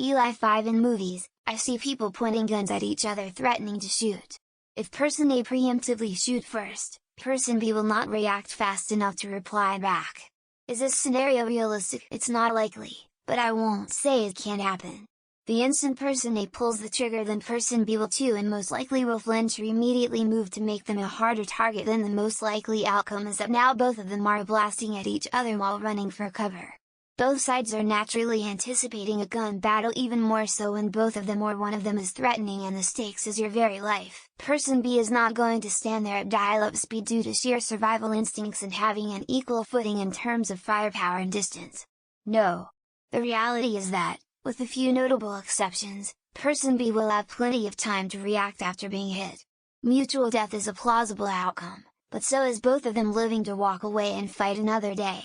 ELI5 In movies, I see people pointing guns at each other threatening to shoot. If person A preemptively shoot first, person B will not react fast enough to reply back. Is this scenario realistic? It's not likely, but I won't say it can't happen. The instant person A pulls the trigger, then person B will too, and most likely will flinch or immediately move to make them a harder target. Then the most likely outcome is that now both of them are blasting at each other while running for cover. Both sides are naturally anticipating a gun battle, even more so when both of them or one of them is threatening and the stakes is your very life. Person B is not going to stand there at dial-up speed due to sheer survival instincts and having an equal footing in terms of firepower and distance. No. The reality is that, with a few notable exceptions, person B will have plenty of time to react after being hit. Mutual death is a plausible outcome, but so is both of them living to walk away and fight another day.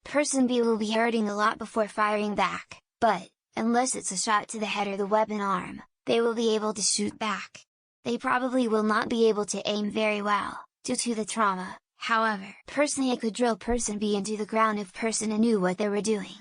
Person B will be hurting a lot before firing back, but, unless it's a shot to the head or the weapon arm, they will be able to shoot back. They probably will not be able to aim very well, due to the trauma. However, person A could drill person B into the ground if person A knew what they were doing.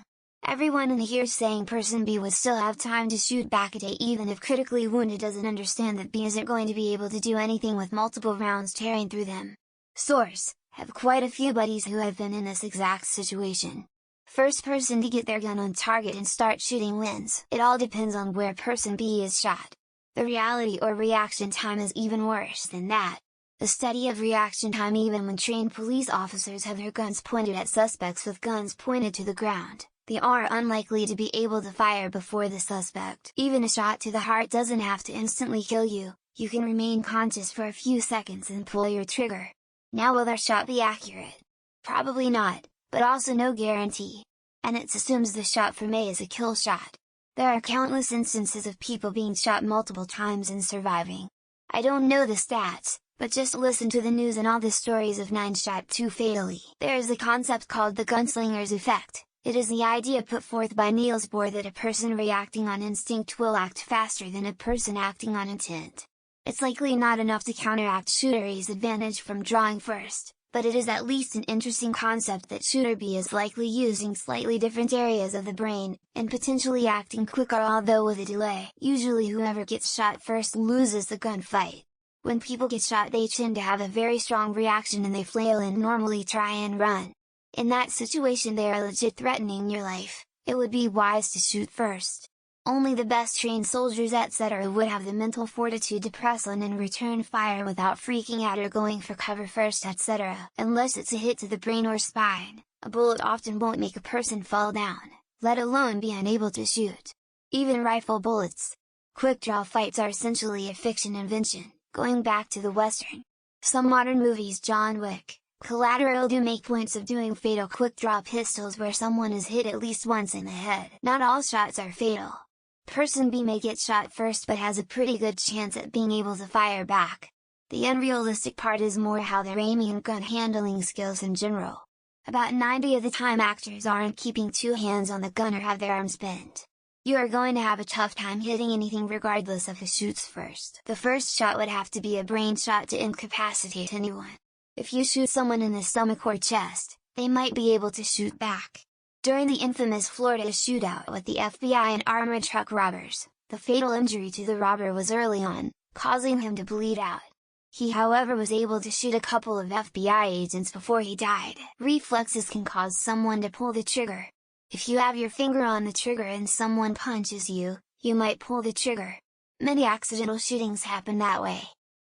Everyone in here saying person B would still have time to shoot back at A even if critically wounded doesn't understand that B isn't going to be able to do anything with multiple rounds tearing through them. Source: have quite a few buddies who have been in this exact situation. First person to get their gun on target and start shooting wins. It all depends on where person B is shot. The reality or reaction time is even worse than that. The study of reaction time even when trained police officers have their guns pointed at suspects with guns pointed to the ground. They are unlikely to be able to fire before the suspect. Even a shot to the heart doesn't have to instantly kill you, you can remain conscious for a few seconds and pull your trigger. Now will their shot be accurate? Probably not, but also no guarantee. And it assumes the shot from A is a kill shot. There are countless instances of people being shot multiple times and surviving. I don't know the stats, but just listen to the news and all the stories of 9 shot 2 fatally. There is a concept called the gunslinger's effect. It is the idea put forth by Niels Bohr that a person reacting on instinct will act faster than a person acting on intent. It's likely not enough to counteract shooter A's advantage from drawing first, but it is at least an interesting concept that shooter B is likely using slightly different areas of the brain, and potentially acting quicker although with a delay. Usually whoever gets shot first loses the gunfight. When people get shot they tend to have a very strong reaction and they flail and normally try and run. In that situation they are legit threatening your life. It would be wise to shoot first. Only the best trained soldiers etc. would have the mental fortitude to press on and return fire without freaking out or going for cover first etc. Unless it's a hit to the brain or spine, a bullet often won't make a person fall down, let alone be unable to shoot. Even rifle bullets. Quick draw fights are essentially a fiction invention, going back to the Western. Some modern movies, John Wick, Collateral, do make points of doing fatal quick draw pistols where someone is hit at least once in the head. Not all shots are fatal. Person B may get shot first but has a pretty good chance at being able to fire back. The unrealistic part is more how their aiming and gun handling skills in general. About 90% of the time actors aren't keeping two hands on the gun or have their arms bent. You are going to have a tough time hitting anything regardless of who shoots first. The first shot would have to be a brain shot to incapacitate anyone. If you shoot someone in the stomach or chest, they might be able to shoot back. During the infamous Florida shootout with the FBI and armored truck robbers, the fatal injury to the robber was early on, causing him to bleed out. He however was able to shoot a couple of FBI agents before he died. Reflexes can cause someone to pull the trigger. If you have your finger on the trigger and someone punches you, you might pull the trigger. Many accidental shootings happen that way.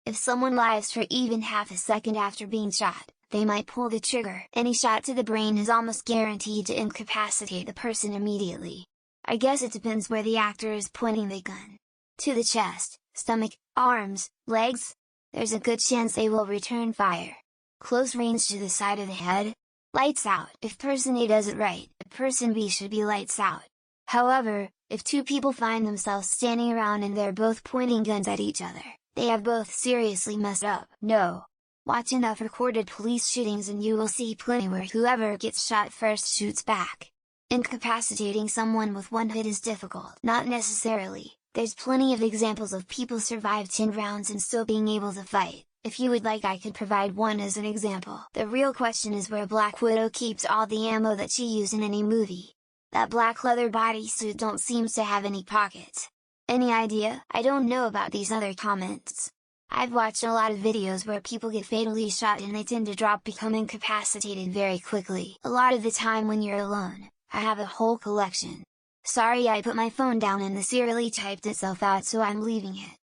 If someone lies for even half a second after being shot, they might pull the trigger. Any shot to the brain is almost guaranteed to incapacitate the person immediately. I guess it depends where the actor is pointing the gun. To the chest, stomach, arms, legs? There's a good chance they will return fire. Close range to the side of the head? Lights out. If person A does it right, person B should be lights out. However, if two people find themselves standing around and they're both pointing guns at each other, they have both seriously messed up. No. Watch enough recorded police shootings and you will see plenty where whoever gets shot first shoots back. Incapacitating someone with one hit is difficult. Not necessarily. There's plenty of examples of people survive 10 rounds and still being able to fight. If you would like I could provide one as an example. The real question is where Black Widow keeps all the ammo that she used in any movie. That black leather bodysuit don't seems to have any pockets. Any idea? I don't know about these other comments. I've watched a lot of videos where people get fatally shot and they tend to drop, become incapacitated very quickly. A lot of the time when you're alone. I have a whole collection. Sorry, I put my phone down and the serially typed itself out, so I'm leaving it.